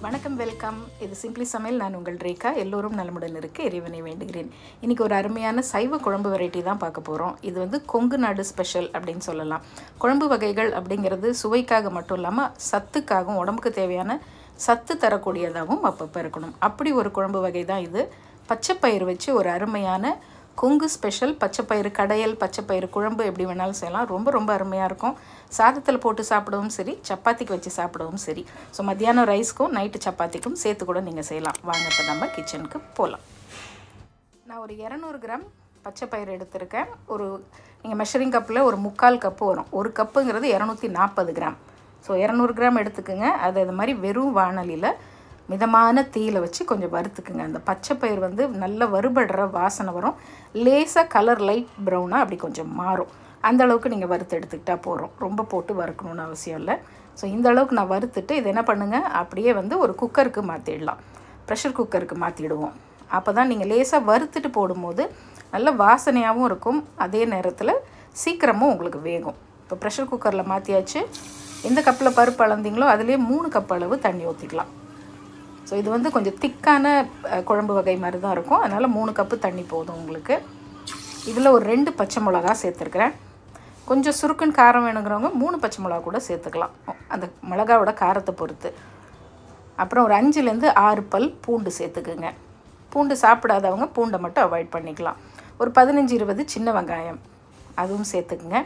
வணக்கம், வெல்கம். இது சிம்பிளி சமையல். நான் உங்கள் ரேகா. எல்லோரும் நலமுடன் இருக்க இறைவனை வேண்டுகிறேன். இன்றைக்கி ஒரு அருமையான சைவ குழம்பு வெரைட்டி தான் பார்க்க போகிறோம். இது வந்து கொங்கு நாடு ஸ்பெஷல் அப்படின்னு சொல்லலாம். குழம்பு வகைகள் அப்படிங்கிறது சுவைக்காக மட்டும் இல்லாமல் சத்துக்காகவும் உடம்புக்கு தேவையான சத்து தரக்கூடியதாகவும் அப்பப்போ இருக்கணும். அப்படி ஒரு குழம்பு வகை தான் இது. பச்சைப்பயிறு வச்சு ஒரு அருமையான கொங்கு ஸ்பெஷல் பச்சைப்பயிறு கடையல், பச்சைப்பயிறு குழம்பு எப்படி வேணாலும் செய்யலாம். ரொம்ப ரொம்ப அருமையாக இருக்கும். சாதத்தில் போட்டு சாப்பிடவும் சரி, சப்பாத்திக்கு வச்சு சாப்பிடவும் சரி. ஸோ மத்தியானம் ரைஸ்க்கும் நைட்டு சப்பாத்திக்கும் சேர்த்து கூட நீங்கள் செய்யலாம். வாங்க இப்போ நம்ம கிச்சனுக்கு போகலாம். நான் ஒரு 200 கிராம் பச்சைப்பயிறு எடுத்திருக்கேன். நீங்கள் மெஷரிங் கப்பில் ஒரு 3/4 கப்பு வரும். ஒரு கப்புங்கிறது 240 கிராம். ஸோ 200 கிராம் எடுத்துக்குங்க. அது மாதிரி வெறும் வாணலியில் மிதமான தீயில் வச்சு கொஞ்சம் வறுத்துக்குங்க. அந்த பச்சைப்பயிறு வந்து நல்ல வறுபடுற வாசனை வரும். லேசாக கலர் லைட் ப்ரௌனாக அப்படி கொஞ்சம் மாறும். அந்த அளவுக்கு நீங்கள் வறுத்து எடுத்துக்கிட்டால் போகிறோம். ரொம்ப போட்டு வறுக்கணுன்னு அவசியம் இல்லை. ஸோ இந்த அளவுக்கு நான் வறுத்துட்டு இது என்ன பண்ணுங்கள், அப்படியே வந்து ஒரு குக்கருக்கு மாற்றிடலாம். ப்ரெஷர் குக்கருக்கு மாற்றிடுவோம். அப்போ தான் நீங்கள் லேசாக வறுத்துட்டு போடும்போது நல்ல வாசனையாகவும் இருக்கும். அதே நேரத்தில் சீக்கிரமும் உங்களுக்கு வேகும். இப்போ ப்ரெஷர் குக்கரில் மாற்றியாச்சு. எந்த கப்பில் பருப்பு அளந்தீங்களோ அதுலேயே 3 கப் அளவு தண்ணி ஊற்றிக்கலாம். ஸோ இது வந்து கொஞ்சம் திக்கான குழம்பு வகை மாதிரி தான் இருக்கும். அதனால் 3 கப்பு தண்ணி போதும் உங்களுக்கு. இதில் ஒரு 2 பச்சை மிளகா சேர்த்துருக்குறேன். கொஞ்சம் சுருக்குன்னு காரம் வேணுங்கிறவங்க 3 பச்சை மிளகா கூட சேர்த்துக்கலாம், அந்த மிளகாவோட காரத்தை பொறுத்து. அப்புறம் ஒரு 5லேருந்து 6 பல் பூண்டு சேர்த்துக்குங்க. பூண்டு சாப்பிடாதவங்க பூண்டை மட்டும் அவாய்ட் பண்ணிக்கலாம். ஒரு 15-20 சின்ன வெங்காயம் அதுவும் சேர்த்துக்குங்க.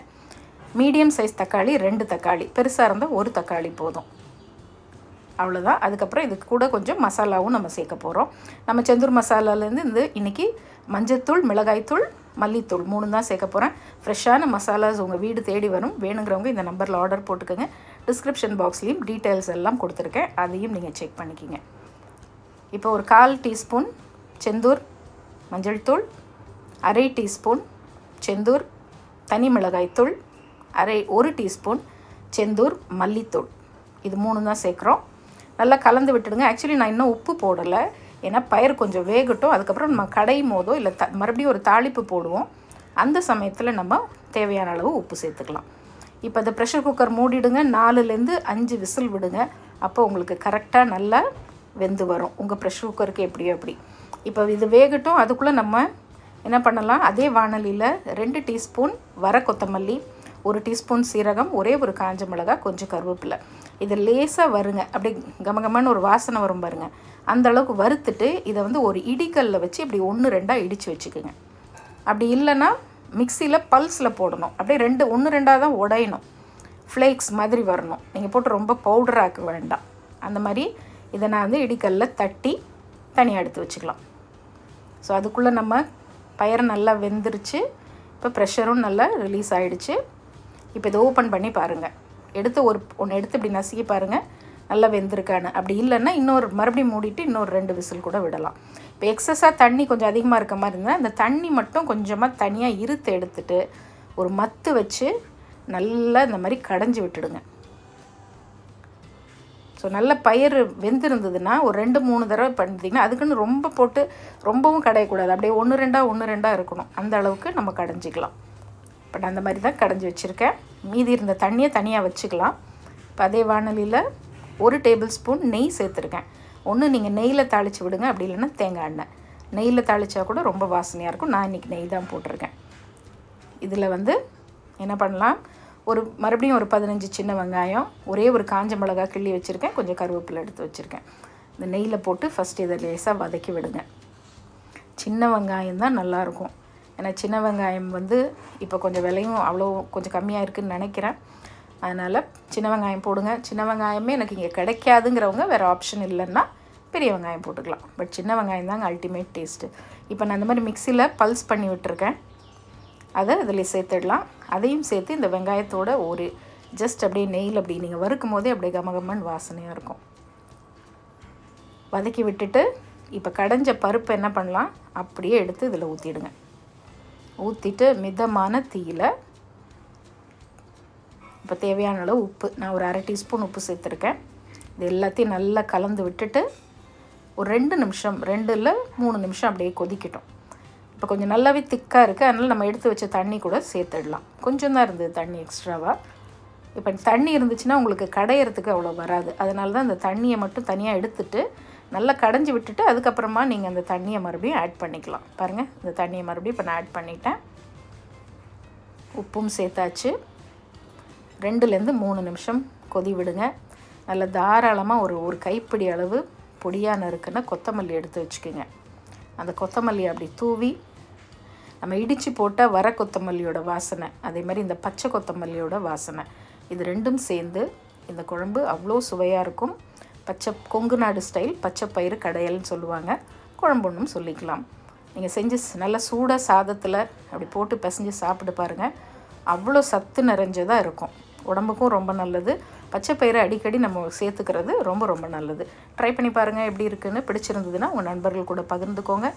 மீடியம் சைஸ் தக்காளி 2 தக்காளி, பெருசாக இருந்தால் 1 தக்காளி போதும். அவ்வளோதான். அதுக்கப்புறம் இதுக்கு கூட கொஞ்சம் மசாலாவும் நம்ம சேர்க்க போகிறோம். நம்ம செந்தூர் மசாலாலேருந்து இன்றைக்கி மஞ்சத்தூள், மிளகாய்த்தூள், மல்லித்தூள் 3 தான் சேர்க்க போகிறேன். ஃப்ரெஷ்ஷான மசாலாஸ் உங்கள் வீடு தேடி வரும். வேணுங்கிறவங்க இந்த நம்பரில் ஆர்டர் போட்டுக்கோங்க. டிஸ்கிரிப்ஷன் பாக்ஸ்லேயும் டீட்டெயில்ஸ் எல்லாம் கொடுத்துருக்கேன், அதையும் நீங்கள் செக் பண்ணிக்கிங்க. இப்போ ஒரு 1/4 டீஸ்பூன் செந்தூர் மஞ்சள் தூள், 1/2 டீஸ்பூன் செந்தூர் தனி மிளகாய்த்தூள், 1 டீஸ்பூன் செந்தூர் மல்லித்தூள், இது 3 தான் சேர்க்குறோம். நல்லா கலந்து விட்டுடுங்க. ஆக்சுவலி நான் இன்னும் உப்பு போடலை, ஏன்னா பயிர் கொஞ்சம் வேகட்டும். அதுக்கப்புறம் நம்ம கடையும் போதோ இல்லை மறுபடியும் ஒரு தாளிப்பு போடுவோம். அந்த சமயத்தில் நம்ம தேவையான அளவு உப்பு சேர்த்துக்கலாம். இப்போ அந்த ப்ரெஷர் குக்கர் மூடிடுங்க. 4லேருந்து 5 விசில் விடுங்க. அப்போ உங்களுக்கு கரெக்டாக நல்லா வெந்து வரும். உங்கள் ப்ரெஷர் குக்கருக்கு எப்படியோ அப்படி. இப்போ இது வேகட்டும். அதுக்குள்ளே நம்ம என்ன பண்ணலாம், அதே வாணலியில் 2 டீஸ்பூன் வர கொத்தமல்லி, 1 டீஸ்பூன் சீரகம், ஒரே ஒரு காஞ்ச மிளகாய், கொஞ்சம் கருவேப்பிலை, இதை லேசாக வருங்க. அப்படி கமகமான ஒரு வாசனை வரும் பாருங்க. அந்த அளவுக்கு வறுத்துட்டு இதை வந்து ஒரு இடிக்கல்லில் வச்சு இப்படி 1-2 இடித்து வச்சுக்கோங்க. அப்படி இல்லைன்னா மிக்சியில் பல்ஸில் போடணும். அப்படியே 1-2 தான் உடையணும். ஃப்ளேக்ஸ் மாதிரி வரணும். நீங்கள் போட்டு ரொம்ப பவுடராக்க வேண்டாம். அந்த மாதிரி இதை நான் வந்து இடிக்கல்லில் தட்டி தனியாக எடுத்து வச்சுக்கலாம். ஸோ அதுக்குள்ளே நம்ம பயிரை நல்லா வெந்துருச்சு. இப்போ ப்ரெஷரும் நல்லா ரிலீஸ் ஆகிடுச்சு. இப்போ இதை ஓப்பன் பண்ணி பாருங்கள். ஒன்று எடுத்து இப்படி நசுக்கி பாருங்கள், நல்லா வெந்திருக்கான்னு. அப்படி இல்லைன்னா மறுபடியும் மூடிட்டு இன்னொரு 2 விசில் கூட விடலாம். இப்போ எக்ஸஸாக தண்ணி கொஞ்சம் அதிகமாக இருக்க மாதிரி இருந்தால் அந்த தண்ணி மட்டும் கொஞ்சமாக தனியாக இருத்து எடுத்துட்டு ஒரு மத்து வச்சு நல்லா இந்த மாதிரி கடைஞ்சி விட்டுடுங்க. ஸோ நல்ல பயிர் வெந்திருந்ததுன்னா ஒரு 2-3 தடவை பண்ணிட்டிங்கன்னா, அதுக்குன்னு ரொம்ப போட்டு ரொம்பவும் கடையக்கூடாது. அப்படியே 1-2 இருக்கணும். அந்த அளவுக்கு நம்ம கடைஞ்சிக்கலாம். பட் அந்த மாதிரி தான் கடைஞ்சி வச்சுருக்கேன். மீதி இருந்த தண்ணியை தனியாக வச்சுக்கலாம். இப்போ அதே வாணலியில் 1 டேபிள் ஸ்பூன் நெய் சேர்த்துருக்கேன். ஒன்று நீங்கள் நெய்யில் தாளித்து விடுங்க, அப்படி இல்லைன்னா தேங்காய் எண்ணெய். நெய்யில் தாளித்தா கூட ரொம்ப வாசனையாக இருக்கும். நான் இன்றைக்கி நெய் தான் போட்டிருக்கேன். இதில் வந்து என்ன பண்ணலாம், மறுபடியும் ஒரு 15 சின்ன வெங்காயம், ஒரே ஒரு காஞ்ச மிளகாய் கிள்ளி வச்சுருக்கேன், கொஞ்சம் கருவேப்பிலை எடுத்து வச்சுருக்கேன். இந்த நெய்யில் போட்டு ஃபஸ்ட்டு இதை லேசாக வதக்கி விடுங்க. சின்ன வெங்காயம் தான் நல்லாயிருக்கும். ஏன்னா சின்ன வெங்காயம் வந்து இப்போ கொஞ்சம் விலையும் அவ்வளோ கொஞ்சம் கம்மியாக இருக்குதுன்னு நினைக்கிறேன். அதனால் சின்ன வெங்காயம் போடுங்க. சின்ன வெங்காயமே எனக்கு இங்கே கிடைக்காதுங்கிறவங்க வேறு ஆப்ஷன் இல்லைன்னா பெரிய வெங்காயம் போட்டுக்கலாம். பட் சின்ன வெங்காயம் தாங்க அல்டிமேட் டேஸ்ட்டு. இப்போ நான் இந்த மாதிரி மிக்சியில் பல்ஸ் பண்ணி விட்டுருக்கேன். அதை அதில் சேர்த்துடலாம். அதையும் சேர்த்து இந்த வெங்காயத்தோட ஒரு ஜஸ்ட் அப்படியே நெய்யில் அப்படி நீங்கள் வறுக்கும் போதே அப்படியே கமகமன்னு வாசனையாக இருக்கும். வதக்கி விட்டுட்டு இப்போ கடைஞ்ச பருப்பு என்ன பண்ணலாம், அப்படியே எடுத்து இதில் ஊற்றிடுங்க. ஊற்றிட்டு மிதமான தீயில் இப்போ தேவையான அளவு உப்பு, நான் ஒரு 1/2 டீஸ்பூன் உப்பு சேர்த்துருக்கேன். இது எல்லாத்தையும் நல்லா கலந்து விட்டுட்டு ஒரு 2 நிமிஷம் 2 இல்லை 3 நிமிஷம் அப்படியே கொதிக்கட்டும். இப்போ கொஞ்சம் நல்லாவே திக்காக இருக்குது. அதனால் நம்ம எடுத்து வச்ச தண்ணி கூட சேர்த்துடலாம். கொஞ்சம் தான் இருந்தது தண்ணி எக்ஸ்ட்ராவாக. இப்போ தண்ணி இருந்துச்சுன்னா உங்களுக்கு கடையிறதுக்கு அவ்வளோ வராது. அதனால தான் அந்த தண்ணியை மட்டும் தனியாக எடுத்துட்டு நல்லா கடைஞ்சி விட்டுட்டு அதுக்கப்புறமா நீங்கள் அந்த தண்ணியை மறுபடியும் ஆட் பண்ணிக்கலாம். பாருங்கள், இந்த தண்ணியை மறுபடியும் இப்போ நான் ஆட் பண்ணிட்டேன். உப்பும் சேர்த்தாச்சு. 2லேருந்து 3 நிமிஷம் கொதி விடுங்க. நல்லா தாராளமாக ஒரு கைப்பிடி அளவு பொடியாக நறுக்குன்னா கொத்தமல்லி எடுத்து வச்சுக்கோங்க. அந்த கொத்தமல்லி அப்படி தூவி, நம்ம இடித்து போட்டால் வர கொத்தமல்லியோட வாசனை, அதே மாதிரி இந்த பச்சை கொத்தமல்லியோட வாசனை, இது ரெண்டும் சேர்ந்து இந்த குழம்பு அவ்வளோ சுவையாக இருக்கும். கொங்கு நாடு ஸ்டைல் பச்சை பயிறு கடையல்னு சொல்லுவாங்க, குழம்புன்னும் சொல்லிக்கலாம். நீங்கள் செஞ்சு நல்லா சூடாக சாதத்தில் அப்படி போட்டு பிசைஞ்சு சாப்பிட்டு பாருங்கள். அவ்வளோ சத்து நிறைஞ்சதாக இருக்கும். உடம்புக்கும் ரொம்ப நல்லது. பச்சை பயிறு அடிக்கடி நம்ம சேர்த்துக்கிறது ரொம்ப ரொம்ப நல்லது. ட்ரை பண்ணி பாருங்கள் எப்படி இருக்குன்னு. பிடிச்சிருந்ததுன்னா உங்கள் நண்பர்கள் கூட பகிர்ந்துக்கோங்க.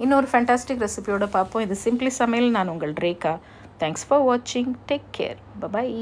இன்னொரு ஃபேண்டாஸ்டிக் ரெசிபியோடு பார்ப்போம். இது சிம்பிளி சமையல். நான் உங்கள் ரேகா. தேங்க்ஸ் ஃபார் வாட்சிங். Take care. பபாய்.